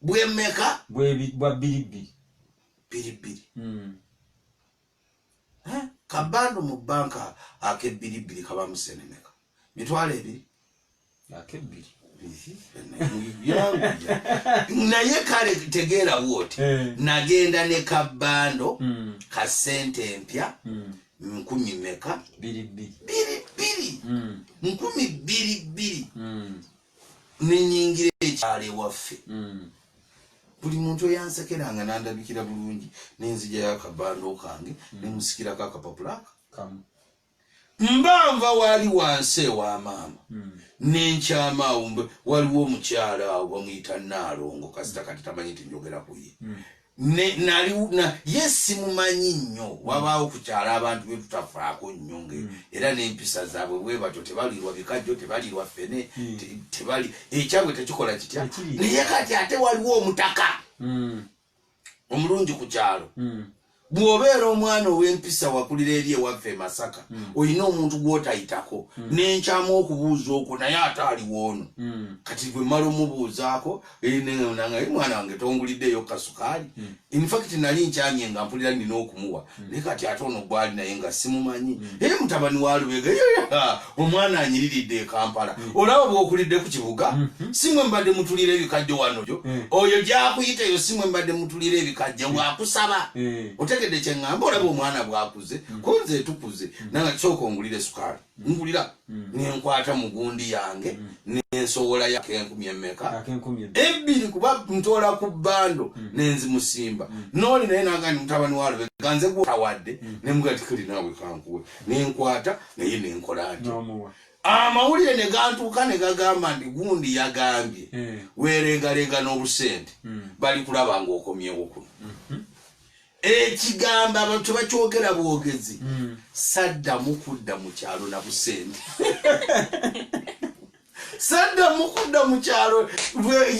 bwemmeka bwa 2,200 kabando mu banka ake2,200 kaba musenemeka mitwalo 2 naye kale tegeera wooti nagenda ne kabando ka ssente empya 10 meka 2,200 nenyingira ekyalo ewaffe buli muntu eyansekeranga nandabikira bulungi nenzija yakabando kange nemusikirako akapapula mbanva wali wansi ewa maama nenkyama awo waliwo omukyala awo bamuyita Naalongo kasita kati tamanyi nti njogera ku ye ye simumanyi nnyo wabaawo ku kyalo abantu be tutafaako nnyo era n'empisa zaabwe bwe batyo tebalirwa bikajjo tebalirwa ffene tebali ekyabwe tekikola kitya naye kati ate waliwo omutaka omulungi ku kyalo bw'obeera omwana ow'empisa wakulira eri ewaffe Masaka olina omuntu gw'otayitako n'enkyama okubuuza okwo naye ate aliwoo ono kati bwe mmala omubuuzaako mwana wange tonguliddeyo kasukaali infact nali nkyamye nga mpulira nina okumuwa naye kati ate ono gwali naye nga simumanyi mutabani wa Lubega omwana anyiriridde e Kampala olaba bw'okulidde ku kibuga simwe mbadde mutulira ebikajjo wanojo oyo gyakuyiteyo simwe mbadde mutulira ebikajjo bwakusaba otegedde kye ŋŋamba olaba omwana bwakuze konze tukuze nanga kisooka ongulire sukaali ngulira nenkwata mu gundi yange nensowola yake 2,000 kuba ntoola ku bbando nenzimusimba nooli naye nagandi mutabani wa Lubega nze gwatawadde nemugatikiri naawe kankuwe nenkwata naye nenkola nti amawulire ne gantuuka ne gagamba nti gundi yagambye weeregalega n'obusente bali kulaba ng'okomyewo kuno ekigamba abantu bakyogera bwogezi saddamu kudda mu kyalo na busente saddamu kudda mu kyalo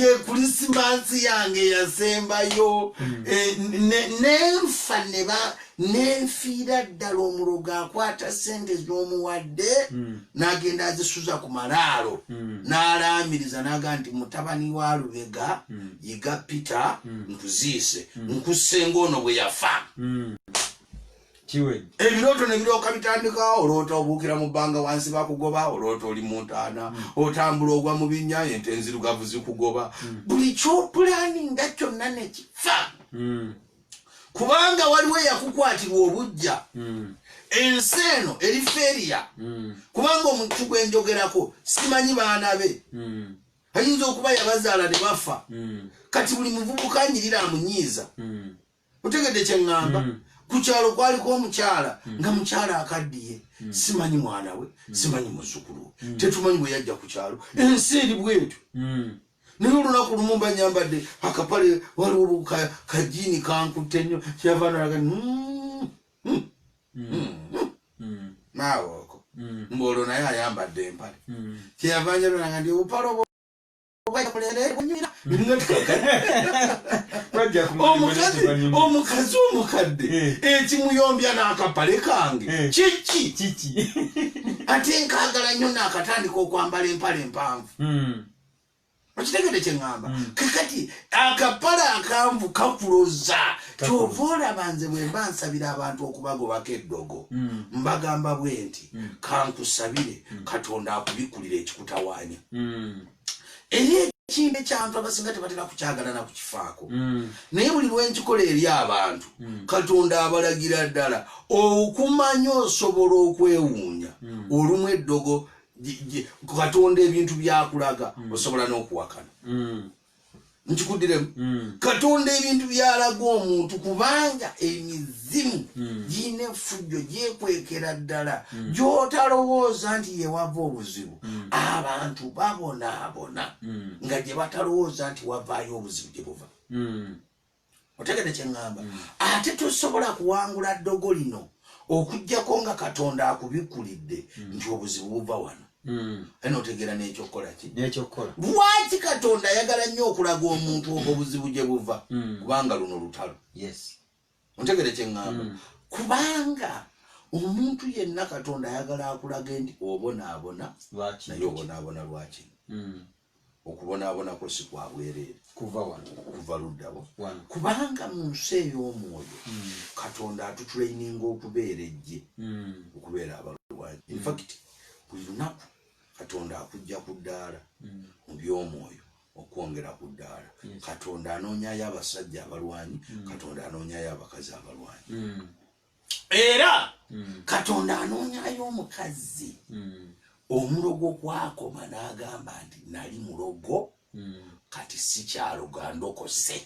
ye Krisimansi yange yasembayo nenfa nenfiira ddala omulogo akwata ssente z'omuwadde n'agenda azisuza ku malaalo n'alaamiriza n'aga nti mutabani wa Lubega yiga Peter nkuziise nkussenga ono bwe yafa ebirooto ne birooka bitandika oloota obuukira mu bbanga wansi bakugoba oloota oli mu ntaana otambula ogwa mu binnya ente enzirugavu zikugoba buli kyopulaninga kyonna ne kifa kubanga waliwo eyakukwatirwa obujja ensi eno eri feeriya kubanga omuntu gwenjogerako simanyi baana be ayinza okuba yabazaala ne bafa kati buli muvubuka anyirira amunyiiza otegedde kye ŋŋamba kukyalo kwaliko omukyala nga mukyala akaddiye simanyi mwana we simanyi muzzukulu tetumanyi bwe yajja ku kyalo ensi eri bwetu naye olunaku lumu mba nyambadde akapale waliwo kajiini kankutte nnyo kyavaanalaga naawe oko mbaolwo naye ayambadde empale kyeyavanyalonanga ndi obupale obwo omukazi omukadde ekimuyombya n'akapale kange kiki ate nkagala nnyo naakatandika okwambala empale empanvu okitegedde kyeŋŋamba kakati akapale akanvu kakuloza kyova olaba nze bwe mba nsabira abantu okubagobako eddogo mbagamba bwe nti kankusabire katonda akubikulira ekikutawaanya eri ekintu ekyantu abasinga tebatera kukyagala nakukifaako naye buli lwenkikola eri abantu katonda abalagira ddala okumanya osobola okwewuunya olumu eddogo katonda ebintu byakulaga osobola n'okuwakana nkikuddiremu katonda ebintu byalaga omuntu kubanga emizimu giyina effujjo gyekwekera ddala gyotalowooza nti yewava obuzibu abantu babonaabona nga gye batalowooza nti wavaayo obuzibu gye buva otegedde kyeŋŋamba ate tosobola kuwangula ddogo lino okuggyako nga katonda akubikulidde nti obuzibu buva wano eno otegeera n'ekyokukola ki lwaki katonda ayagala nnyo okulaga omuntu obuzibu gye buva kubanga luno lutalo ontegere kyeŋŋamba kubanga omuntu yenna katonda ayagala akulage nti obonaabona naye obonaabona lwaki okubonaabonako si kwa bwereere kuva luddabo kubanga mu nsi ey'omwoyo katonda atutraininga okubeera ejje okubeera abalwanyi infact buli lunaku katonda akujja ku ddaala mu by'omwoyo okwongera ku ddaala katonda anoonyayo abasajja abalwanyi katonda anoonyayo abakazi abalwanyi era katonda anoonyayo omukazi omulogo gwakoma n'agamba nti nali mulogo kati sikyaloga ndokose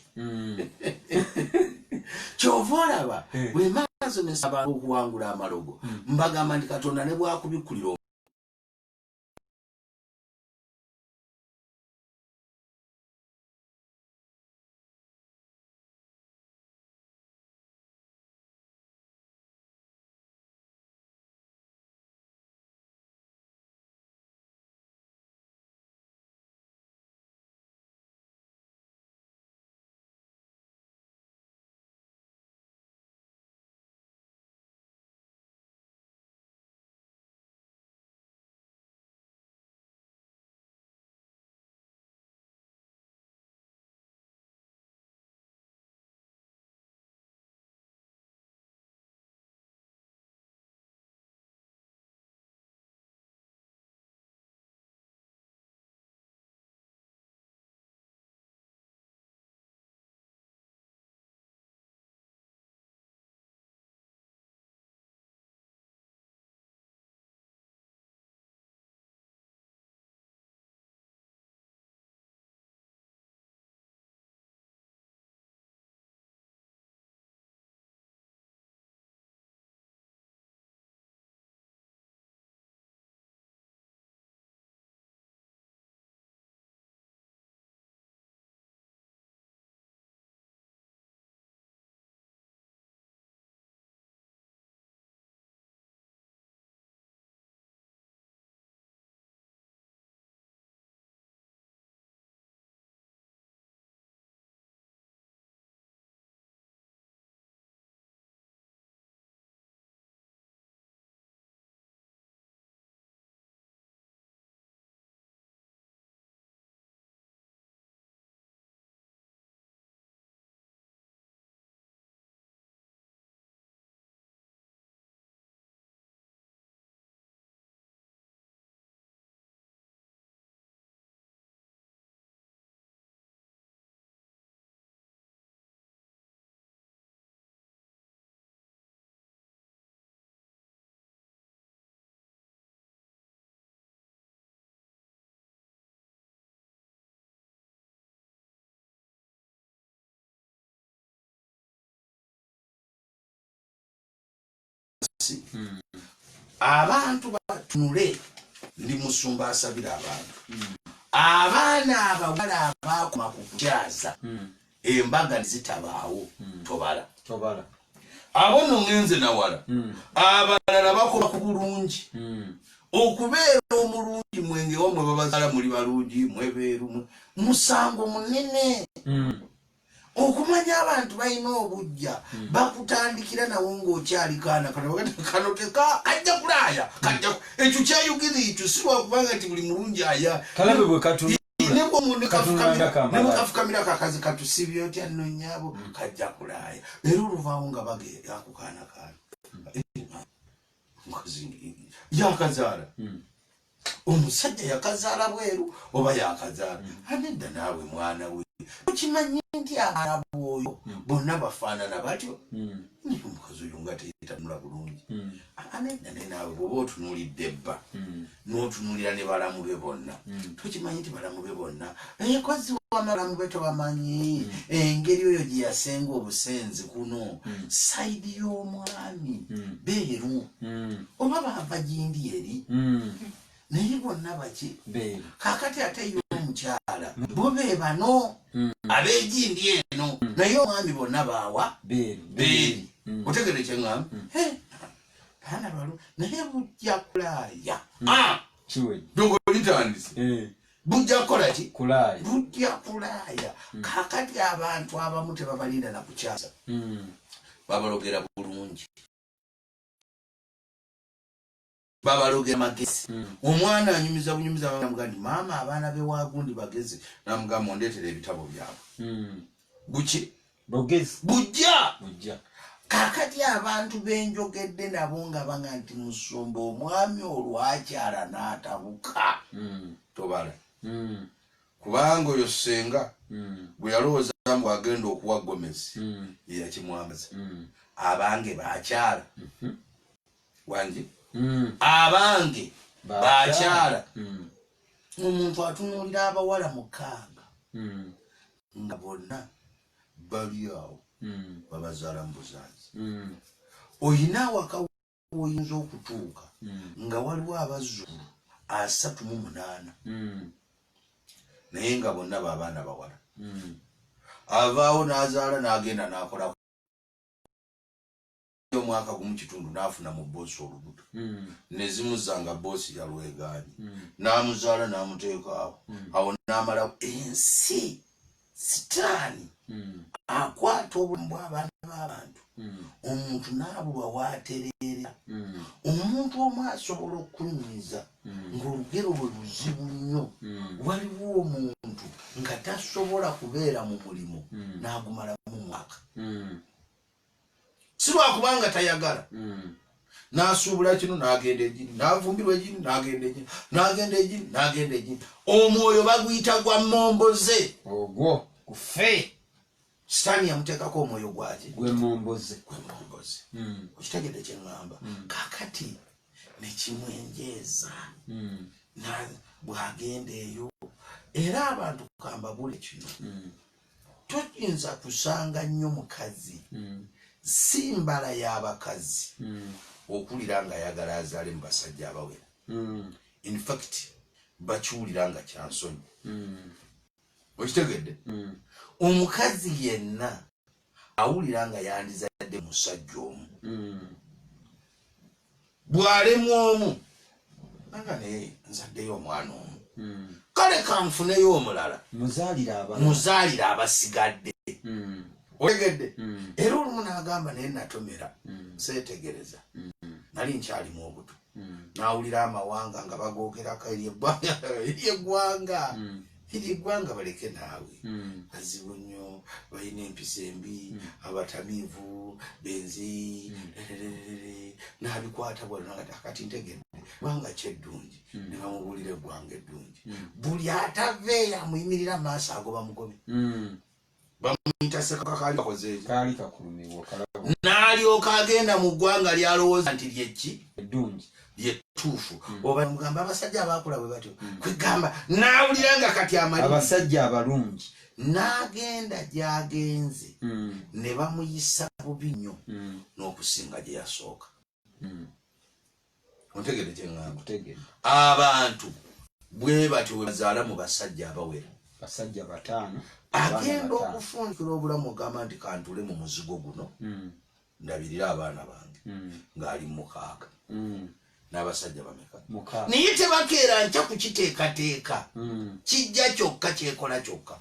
kyova olaba bwe maasomesa abantu okuwangula amalogo mbagamba nti katonda ne bwakubikulira abantu batunule ndi musumba asabira abantu abaana abawala abakoma ku kukyaza embaga zitabaawo tobala abo nno ngenze nawala abalala bakoma ku bulungi okubeera omulungi mwenge wamwe babazaala muli balungi mwebeeru musango munene okumanya abantu balina obujja bakutandikira nawo ng'okyali kaana kano kajja kulaaya ekyo kyayogera ekyo si lwakubanga nti buli mulungi aya nemukafukamira kakazi katusibye otya nno nnyabo kajja kulaaya era oluvaawo nga ako kaana yakazaala omusajja yakazaala bweru oba yakazaala anedda naawe mwana we okimanyi nti abaana bwoyo bonna bafaanana batyo naye omukazi oyo nga teyetamula bulungi anedda naye naawe bwoba otunuulidde bba n'otunuulira ne balamu be bonna tokimanyi nti balamu be bonna ekozi wamalamu be tobamanyi engeri oyo gye yasenga obusenzi kuno sayidi y'omwami beeru oba baava gindi eri naye bonna baki kakati ate y'omukyala bo be bano ab'egindi eno naye omwami bonna baawa beeri otegere kyeŋŋamba baana balu naye bujja kulaaya dogo litandise bujja kukola ki bujja kulaaya kakati abantu abamu tebabalinda na kukyaza babalogera bulungi babalogera magezi omwana anyumiza bunyumiza bamuga nti maama abaana be wagundi bagezi namugamba ondeetera ebitabo byabwe buki bujja kakati abantu benjogedde nabo nga banga nti musumba omwami olwakyala n'atabuka tobala kubanga oyo senga bwe yalowooza mbu agenda okuwa Gomezi yeyakimwamaza abange bakyala wangi abange bakyala omuntu atunuulira abawala 6 nga bonna bali awo babazaala mu buzaazi oyina awaka woyinza okutuuka nga waliwo abazzukulu 38 naye nga bonna baabaana bawala avaawo n'azaala n'agenda n'akola omwaka gumu kitundu n'afuna mu boosi olubuto nezimuzanga boosi yalwegaanyi n'amuzaala n'amuteekaawo awo n'amalawo ensi sitaani akwata obulamu bw'abaana b'abantu omuntu n'abulwa waatereera omuntu omu asobola okunyumiza ng'olugero lwe luzibu nnyo waliwo omuntu nga tasobola kubeera mu mulimu n'agumalamu mwaka si lwakubanga tayagala n'asuubula kino n'agenda egini n'avumbirwa egini n'agenda egini n'agenda egini n'agenda egini omwoyo baguyita gwa momboze ogwo kufe sitaani yamuteekako omwoyo gwaki gwemomboze okitegedde kyeŋŋamba kakati nekimwenjeeza bwagenda eyo era abantu kambabule kino toyinza kusanga nnyo mukazi si mbala y'abakazi okulira nga ayagala azaale mu basajja abawera in fact bakiwulira nga kyansonyi okitegedde omukazi yenna awulira nga yandizadde musajja omu bw'alemu omu anga naye nzaddeyo omwana omu kale kanfuneyo omulala muzaalira abasigadde otegedde era olumu n'agamba naye natomera seetegereza nali nkyalimu obuto n'awulira amawanga nga bagoogerako ery'eggwanga baleke naawe bazibu nnyo balina empisa embi abatamiivu benzi n'abikwata bwakati ntegedde gwanga kyeddungi ne bamubuulira eggwanga eddungi buli ataveeyo amuyimirira maaso ago bamugobe n'alyoka agenda mu ggwanga lyalowooza nti lyeki lyetuufu oba mugamba abasajja abaakula bwe batyo kwegamba n'awulira nga kati abasajja abalungi n'agenda gy'agenze ne bamuyisa bubi nnyo n'okusinga gye yasooka ontegedde kyeŋŋamba abantu bwe batyo we bazaala mu basajja abawera basajja 5 agenda okufunikira obulamu ogamba nti kantule mu muzigo guno ndabirira abaana bange ng'ali 6 n'abasajja bameka naye tebakeera nkya kukiteekateeka kijja kyokka kyekola kyokka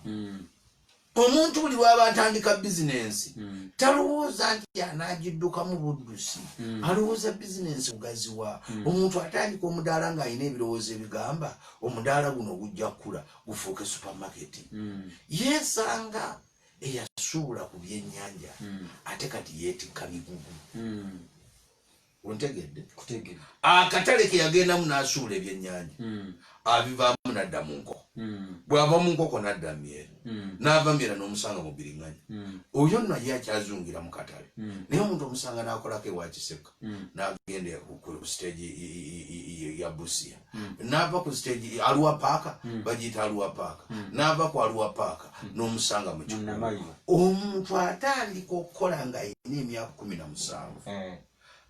omuntu buli lwaba atandika bizinensi talowooza nti anaagiddukamu buddusi alowooza bizinensi kugaziwa omuntu atandika omudaala ng'alina ebirowoozo ebigamba omudaala guno gujja kkula gufuuke supamaketi yeesanga eyasuubula ku byennyanja ate kati yeetikka migugu ontegedde akatale ke yagendamu n'asuula ebyennyanja abivaamu n'adda mu nkoko bw'ava mu nkoko n'adda myera n'ava myera n'omusanga mu biriŋŋanya oyo naye akyazungira mu katale naye omuntu omusanga n'akolako ewa kiseka n'agenda ku stage ya busia n'ava ku stage aluwa paaka bagiyita aluwa paaka n'ava ku aluwa paaka n'omusanga mu kikubo omuntu atandika okukola ng'ayina emyaka 17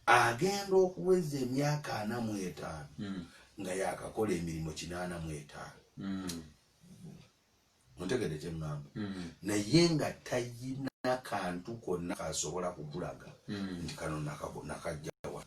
agenda okuweza emyaka 45 nga yakakola emirimu 85 muntegedde kyeŋŋamba naye nga tayina kantu konna kasobola kukulaga nti kano nakajjawa